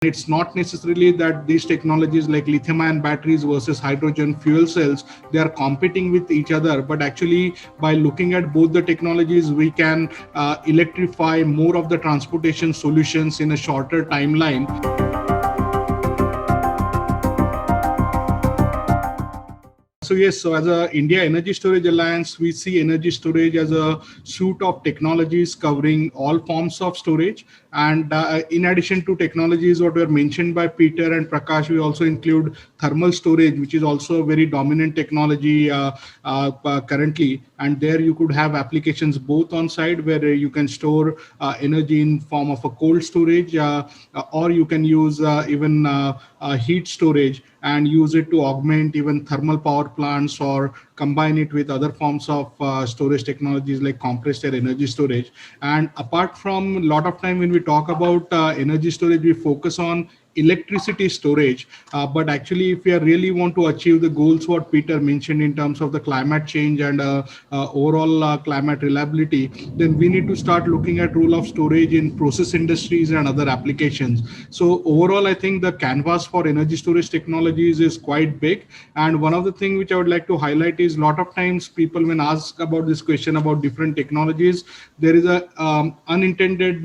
It's not necessarily that these technologies like lithium ion batteries versus hydrogen fuel cells, they are competing with each other, but actually by looking at both the technologies, we can electrify more of the transportation solutions in a shorter timeline. So yes, so as a India Energy Storage Alliance, we see energy storage as a suite of technologies covering all forms of storage. And in addition to technologies what were mentioned by Peter and Prakash, we also include thermal storage, which is also a very dominant technology currently. And there you could have applications both on site where you can store energy in form of a cold storage, or you can use even heat storage and use it to augment even thermal power plants or combine it with other forms of storage technologies like compressed air energy storage. And apart from a lot of time when we talk about energy storage, we focus on electricity storage, but actually if we really want to achieve the goals what Peter mentioned in terms of the climate change and overall climate reliability, then we need to start looking at role of storage in process industries and other applications. So overall, I think the canvas for energy storage technologies is quite big. And one of the things which I would like to highlight is a lot of times people when asked about this question about different technologies, there is a unintended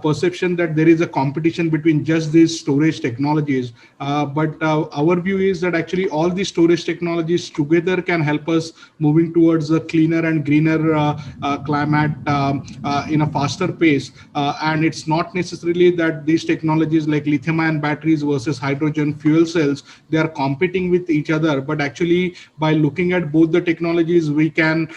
perception that there is a competition between just these storage technologies. But our view is that actually all these storage technologies together can help us moving towards a cleaner and greener climate in a faster pace. And it's not necessarily that these technologies like lithium ion batteries versus hydrogen fuel cells, they are competing with each other, but actually by looking at both the technologies, we can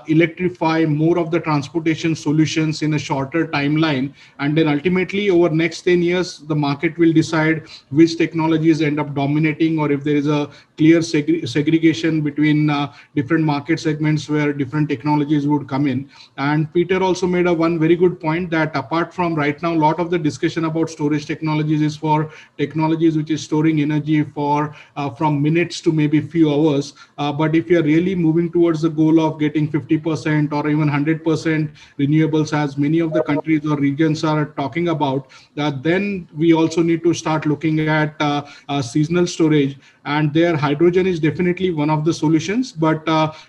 electrify more of the transportation solutions in a shorter timeline. And then ultimately over next 10 years, the market will decide which technologies end up dominating, or if there is a clear segregation between different market segments where different technologies would come in. And Peter also made one very good point that apart from right now, a lot of the discussion about storage technologies is for technologies which is storing energy for from minutes to maybe few hours. But if you're really moving towards the goal of getting 50% or even 100% renewables, as many of the countries or regions are talking about, then we also need to start looking at seasonal storage. And there hydrogen is definitely one of the solutions, but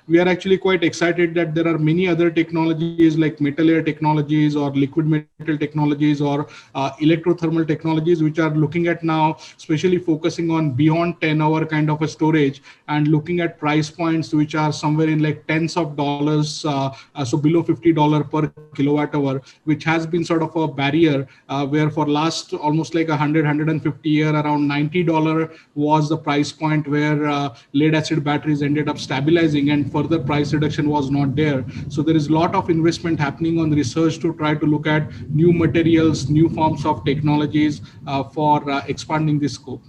we are actually quite excited that there are many other technologies like metal air technologies or liquid metal technologies or electrothermal technologies, which are looking at now, especially focusing on beyond 10-hour kind of a storage and looking at price points which are somewhere in like tens of dollars, so below $50 per kilowatt hour, which has been sort of a barrier where for last almost like 150 year, around $90 was the price point where lead acid batteries ended up stabilizing, and further price reduction was not there. So there is a lot of investment happening on research to try to look at new materials, new forms of technologies for expanding this scope.